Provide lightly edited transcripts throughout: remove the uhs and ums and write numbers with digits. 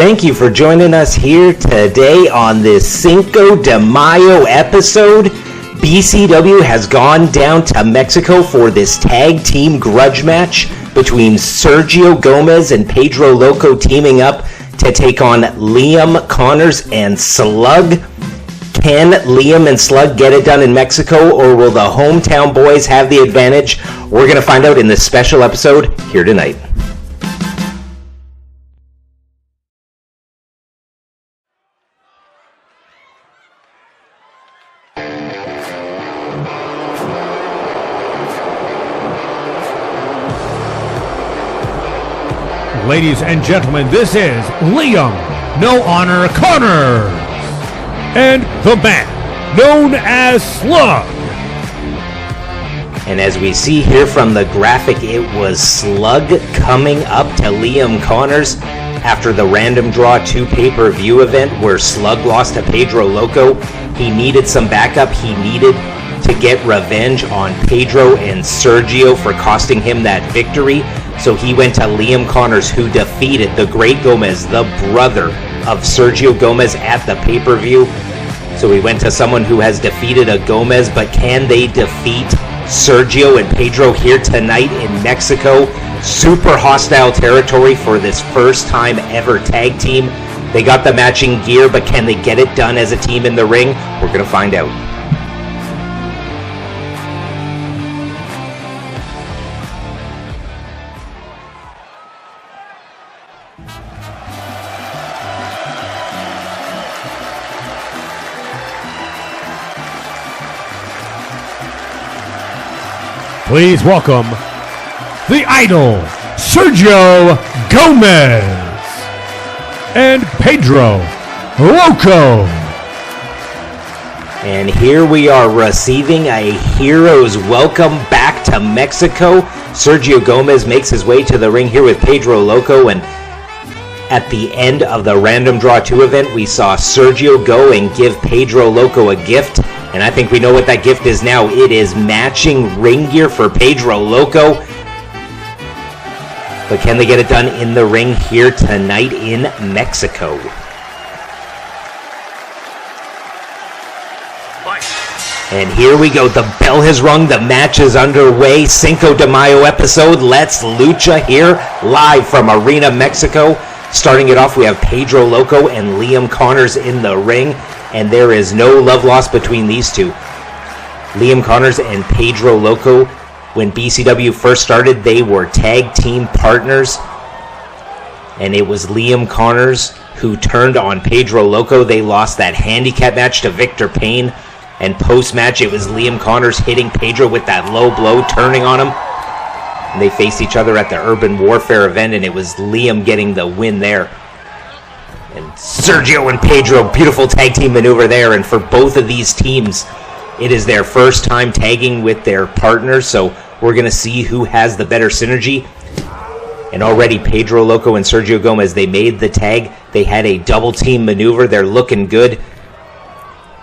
Thank you for joining us here today on this Cinco de Mayo episode. BCW has gone down to Mexico for this tag team grudge match between Sergio Gomez and Pedro Loco teaming up to take on Liam Connors and Slugg. Can Liam and Slugg get it done in Mexico, or will the hometown boys have the advantage? We're going to find out in this special episode here tonight. Ladies and gentlemen, this is Liam No Honor Connors and the man known as Slugg. And as we see here from the graphic, it was Slugg coming up to Liam Connors after the Random Draw 2 pay-per-view event where Slugg lost to Pedro Loco. He needed some backup. He needed to get revenge on Pedro and Sergio for costing him that victory. So he went to Liam Connors, who defeated the Great Gomez, the brother of Sergio Gomez, at the pay-per-view. So he went to someone who has defeated a Gomez, but can they defeat Sergio and Pedro here tonight in Mexico? Super hostile territory for this first time ever tag team. They got the matching gear, but can they get it done as a team in the ring? We're going to find out. Please welcome the Idol, Sergio Gomez and Pedro Loco. And here we are receiving a hero's welcome back to Mexico. Sergio Gomez makes his way to the ring here with Pedro Loco, and at the end of the Random Draw 2 event, we saw Sergio go and give Pedro Loco a gift. And I think we know what that gift is now. It is matching ring gear for Pedro Loco. But can they get it done in the ring here tonight in Mexico? And here we go. The bell has rung. The match is underway. Cinco de Mayo episode. Let's Lucha here live from Arena, Mexico. Starting it off, we have Pedro Loco and Liam Connors in the ring. And there is no love lost between these two. Liam Connors and Pedro Loco, when BCW first started, they were tag team partners. And it was Liam Connors who turned on Pedro Loco. They lost that handicap match to Victor Payne. And post-match, it was Liam Connors hitting Pedro with that low blow, turning on him. And they faced each other at the Urban Warfare event, and it was Liam getting the win there. And Sergio and Pedro, beautiful tag team maneuver there. And for both of these teams, it is their first time tagging with their partners. So we're going to see who has the better synergy. And already Pedro Loco and Sergio Gomez, they made the tag. They had a double team maneuver. They're looking good.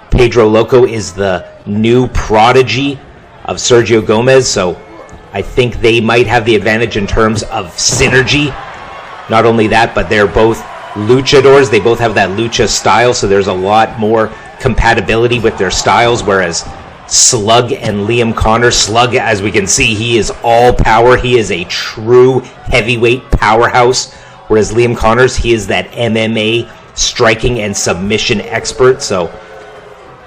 Pedro Loco is the new prodigy of Sergio Gomez. So I think they might have the advantage in terms of synergy. Not only that, but they're both luchadors. They both have that lucha style, so there's a lot more compatibility with their styles, whereas Slugg and Liam Connors, Slugg, as we can see, he is all power. He is a true heavyweight powerhouse, whereas Liam Connors, he is that MMA striking and submission expert. So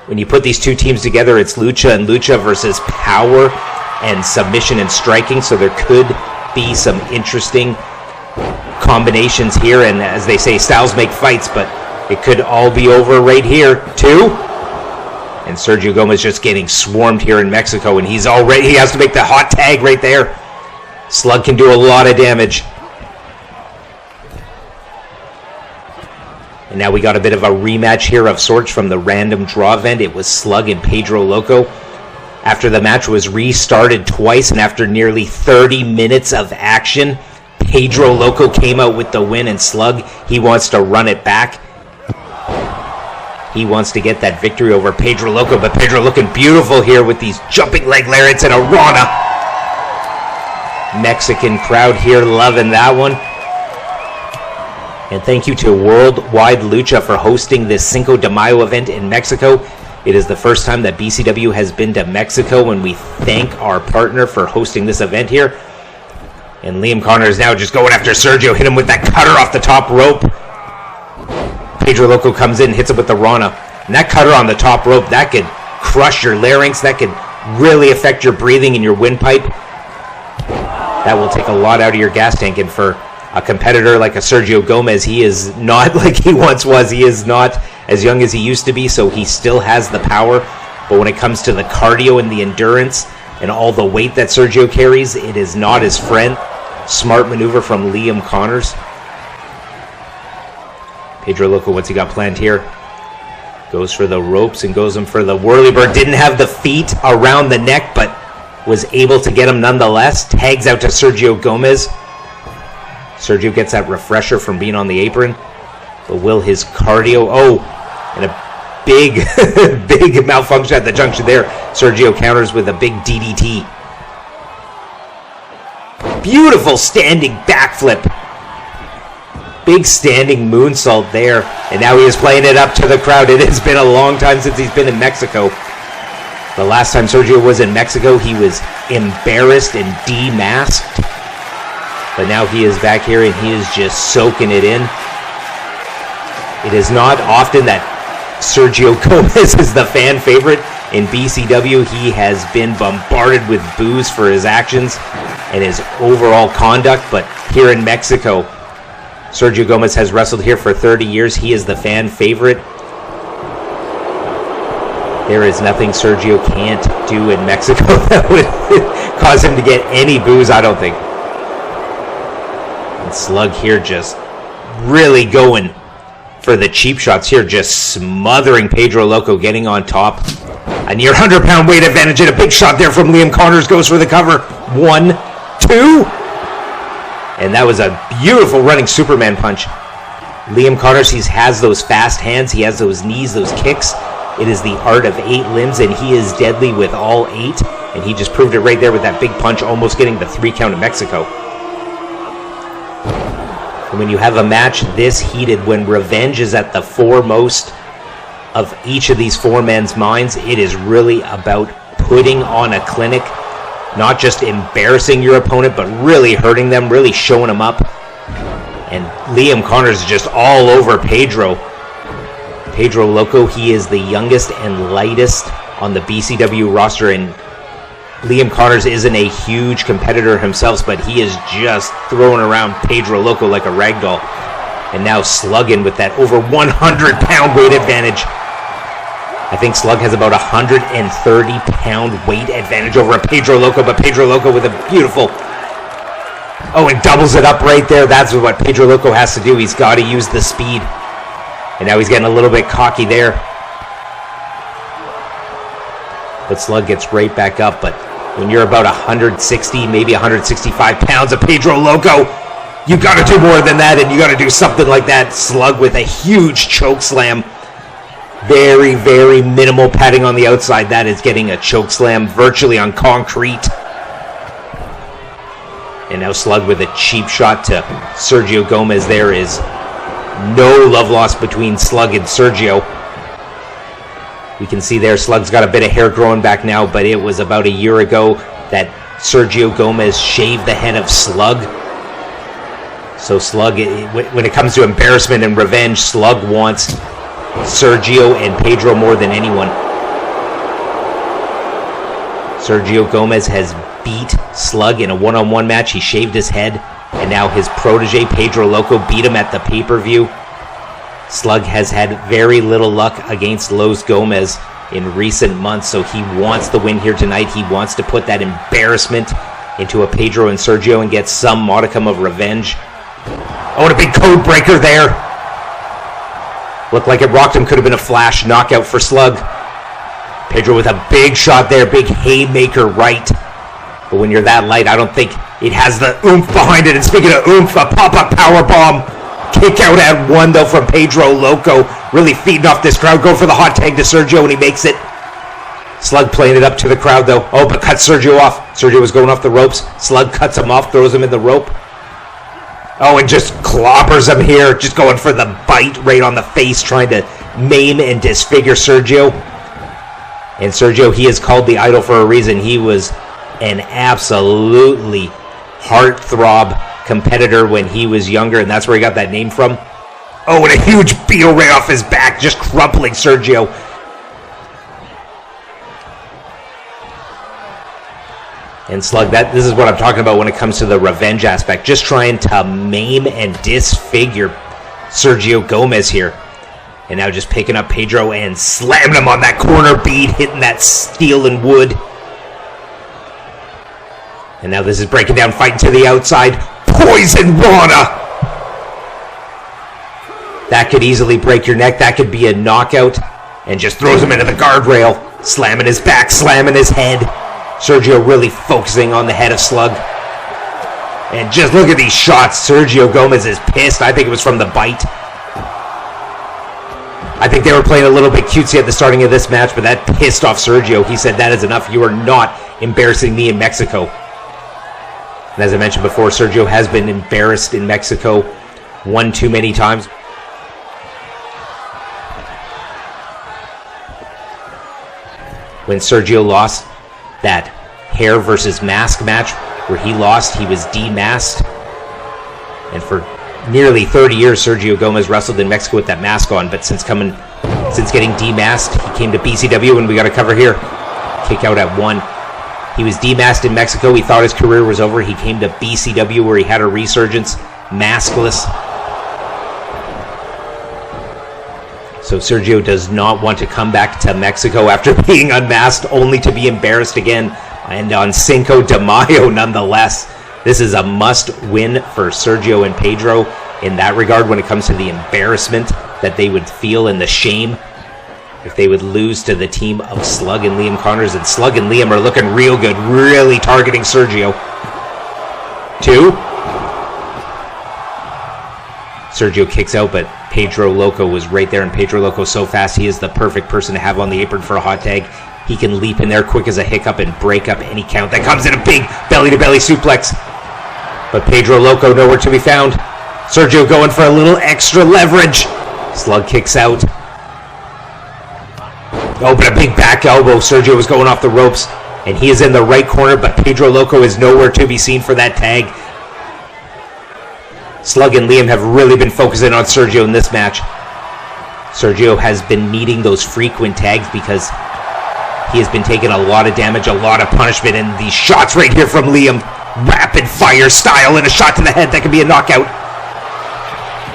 when you put these two teams together, it's lucha and lucha versus power and submission and striking, so there could be some interesting combinations here, and as they say, styles make fights, but it could all be over right here too. And Sergio Gomez just getting swarmed here in Mexico, and he has to make the hot tag right there. Slugg can do a lot of damage. And now we got a bit of a rematch here of sorts from the Random Draw event. It was Slugg and Pedro Loco. After the match was restarted twice, and after nearly 30 minutes of action, Pedro Loco came out with the win, and Slugg, he wants to run it back. He wants to get that victory over Pedro Loco, but Pedro looking beautiful here with these jumping leg lariats and a Rana. Mexican crowd here loving that one. And thank you to Worldwide Lucha for hosting this Cinco de Mayo event in Mexico. It is the first time that BCW has been to Mexico, and we thank our partner for hosting this event here. And Liam Connor is now just going after Sergio. Hit him with that cutter off the top rope. Pedro Loco comes in, hits him with the Rana. And that cutter on the top rope, that could crush your larynx. That could really affect your breathing and your windpipe. That will take a lot out of your gas tank. And for a competitor like a Sergio Gomez, he is not like he once was. He is not as young as he used to be, so he still has the power. But when it comes to the cardio and the endurance and all the weight that Sergio carries, it is not his friend. Smart maneuver from Liam Connors. Pedro Loco, what's he got planned here? Goes for the ropes and goes in for the whirlybird. Didn't have the feet around the neck, but was able to get him nonetheless. Tags out to Sergio Gomez. Sergio gets that refresher from being on the apron. But will his cardio... Oh, and a big, big malfunction at the junction there. Sergio counters with a big DDT. Beautiful standing backflip. Big standing moonsault there. And now he is playing it up to the crowd. It has been a long time since he's been in Mexico. The last time Sergio was in Mexico, he was embarrassed and demasked. But now he is back here and he is just soaking it in. It is not often that Sergio Gomez is the fan favorite in BCW. He has been bombarded with boos for his actions and his overall conduct. But here in Mexico, Sergio Gomez has wrestled here for 30 years. He is the fan favorite. There is nothing Sergio can't do in Mexico that would cause him to get any boos, I don't think. And Slugg here just really going for the cheap shots here, just smothering Pedro Loco, getting on top. A near 100-pound weight advantage and a big shot there from Liam Connors. Goes for the cover. 1, 2. And that was a beautiful running Superman punch. Liam Connors, he has those fast hands. He has those knees, those kicks. It is the art of 8 limbs, and he is deadly with all 8. And he just proved it right there with that big punch, almost getting the 3 count in Mexico. And when you have a match this heated, when revenge is at the foremost of each of these 4 men's minds, it is really about putting on a clinic, not just embarrassing your opponent, but really hurting them, really showing them up. And Liam Connors is just all over Pedro. Pedro Loco, he is the youngest and lightest on the BCW roster, and Liam Connors isn't a huge competitor himself, but he is just throwing around Pedro Loco like a ragdoll. And now Slugg with that over 100-pound weight advantage. I think Slugg has about 130-pound weight advantage over a Pedro Loco, but Pedro Loco with a beautiful... Oh, and doubles it up right there. That's what Pedro Loco has to do. He's got to use the speed. And now he's getting a little bit cocky there. But Slugg gets right back up. But when you're about 160, maybe 165 pounds of Pedro Loco, you got to do more than that, and you got to do something like that. Slugg with a huge choke slam. Very, very minimal padding on the outside. That is getting a choke slam virtually on concrete. And now Slugg with a cheap shot to Sergio Gomez. There is no love lost between Slugg and Sergio. We can see there Slugg's got a bit of hair growing back now, but it was about a year ago that Sergio Gomez shaved the head of Slugg. So Slugg, when it comes to embarrassment and revenge, Slugg wants Sergio and Pedro more than anyone. Sergio Gomez has beat Slugg in a one-on-one match. He shaved his head, and now his protege Pedro Loco beat him at the pay-per-view. Slugg has had very little luck against Los Gomez in recent months, so he wants the win here tonight. He wants to put that embarrassment into a Pedro and Sergio and get some modicum of revenge. Oh, and a big code breaker there. Looked like it rocked him. Could have been a flash knockout for Slugg. Pedro with a big shot there. Big haymaker right. But when you're that light, I don't think it has the oomph behind it. And speaking of oomph, a pop-up powerbomb. Kick out at 1, though, from Pedro Loco. Really feeding off this crowd. Go for the hot tag to Sergio, and he makes it. Slugg playing it up to the crowd, though. Oh, but cuts Sergio off. Sergio was going off the ropes. Slugg cuts him off, throws him in the rope. Oh, and just clobbers him here. Just going for the bite right on the face, trying to maim and disfigure Sergio. And Sergio, he is called the Idol for a reason. He was an absolutely heartthrob competitor when he was younger, and that's where he got that name from. Oh, and a huge beetle right off his back, just crumpling Sergio. And Slugg, this is what I'm talking about when it comes to the revenge aspect. Just trying to maim and disfigure Sergio Gomez here. And now just picking up Pedro and slamming him on that corner bead, hitting that steel and wood. And now this is breaking down, fighting to the outside. Poison Rana! That could easily break your neck. That could be a knockout. And just throws him into the guardrail. Slamming his back, slamming his head. Sergio really focusing on the head of Slugg. And just look at these shots. Sergio Gomez is pissed. I think it was from the bite. I think they were playing a little bit cutesy at the starting of this match, but that pissed off Sergio. He said, that is enough. You are not embarrassing me in Mexico. And as I mentioned before, Sergio has been embarrassed in Mexico one too many times. When Sergio lost that hair versus mask match where he lost, he was demasked. And for nearly 30 years, Sergio Gomez wrestled in Mexico with that mask on, but since getting demasked, he came to BCW, and we got a cover here. Kick out at 1. He was demasked in Mexico. He thought his career was over. He came to BCW where he had a resurgence, maskless. So Sergio does not want to come back to Mexico after being unmasked, only to be embarrassed again, and on Cinco De Mayo nonetheless. This is a must-win for Sergio and Pedro in that regard when it comes to the embarrassment that they would feel and the shame if they would lose to the team of Slugg and Liam Connors. And Slugg and Liam are looking real good, really targeting Sergio. 2. Sergio kicks out, but Pedro Loco was right there, and Pedro Loco so fast, he is the perfect person to have on the apron for a hot tag. He can leap in there quick as a hiccup and break up any count that comes in a big belly-to-belly suplex. But Pedro Loco nowhere to be found. Sergio going for a little extra leverage. Slugg kicks out. Oh, but a big back elbow. Sergio was going off the ropes, and he is in the right corner, but Pedro Loco is nowhere to be seen for that tag. Slugg and Liam have really been focusing on Sergio in this match. Sergio has been needing those frequent tags because he has been taking a lot of damage, a lot of punishment, and these shots right here from Liam, rapid fire style, and a shot to the head that could be a knockout.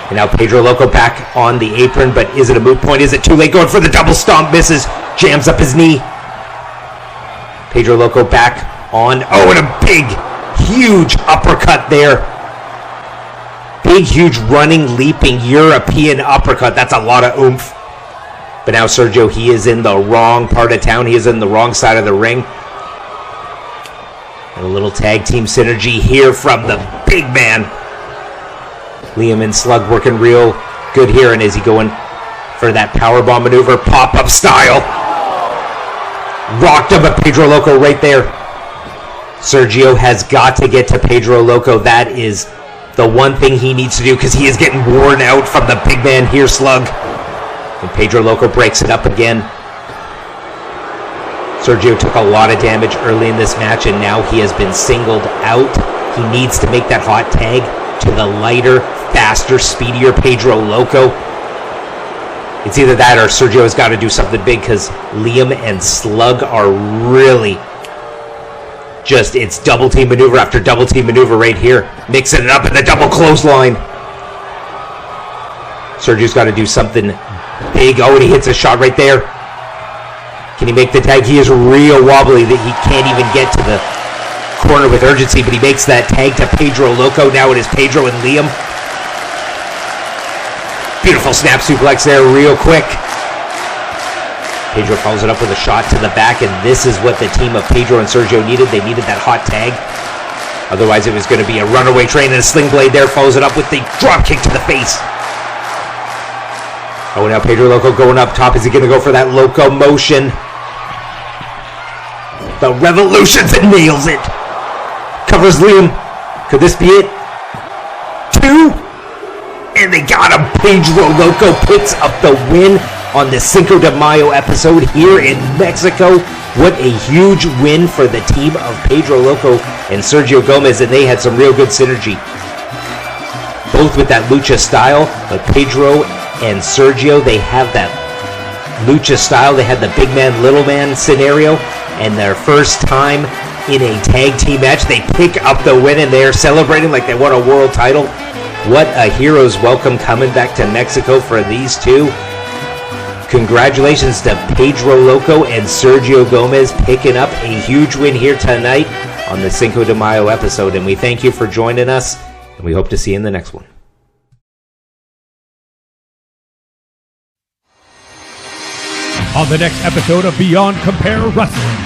And now Pedro Loco back on the apron, but is it a moot point? Is it too late? Going for the double stomp, misses, jams up his knee. Pedro Loco back on, oh, and a big, huge uppercut there. Big, huge, running, leaping European uppercut. That's a lot of oomph. But now Sergio, he is in the wrong part of town. He is in the wrong side of the ring. And a little tag team synergy here from the big man. Liam and Slugg working real good here. And is he going for that powerbomb maneuver? Pop-up style. Rocked him, but Pedro Loco right there. Sergio has got to get to Pedro Loco. That is the one thing he needs to do because he is getting worn out from the big man here, Slugg. And Pedro Loco breaks it up again. Sergio took a lot of damage early in this match, and now he has been singled out. He needs to make that hot tag to the lighter, faster, speedier Pedro Loco. It's either that or Sergio has got to do something big because Liam and Slugg are really just, it's double team maneuver after double team maneuver right here. Mixing it up in the double clothesline. Sergio's got to do something big. Oh, and he hits a shot right there. Can he make the tag? He is real wobbly that he can't even get to the corner with urgency, but he makes that tag to Pedro Loco. Now it is Pedro and Liam. Beautiful snap suplex there real quick. Pedro follows it up with a shot to the back, and this is what the team of Pedro and Sergio needed. They needed that hot tag. Otherwise, it was going to be a runaway train, and a sling blade there follows it up with the drop kick to the face. Oh, now Pedro Loco going up top. Is he going to go for that locomotion? The revolutions, and nails it. Covers Liam. Could this be it? 2. 2. And they got him. Pedro Loco picks up the win on the Cinco de Mayo episode here in Mexico. What a huge win for the team of Pedro Loco and Sergio Gomez, and they had some real good synergy. Both with that lucha style, but Pedro and Sergio, they have that lucha style. They had the big man, little man scenario, and their first time in a tag team match, they pick up the win, and they're celebrating like they won a world title. What a hero's welcome coming back to Mexico for these two. Congratulations to Pedro Loco and Sergio Gomez picking up a huge win here tonight on the Cinco de Mayo episode, and we thank you for joining us, and we hope to see you in the next one. On the next episode of Beyond Compare Wrestling,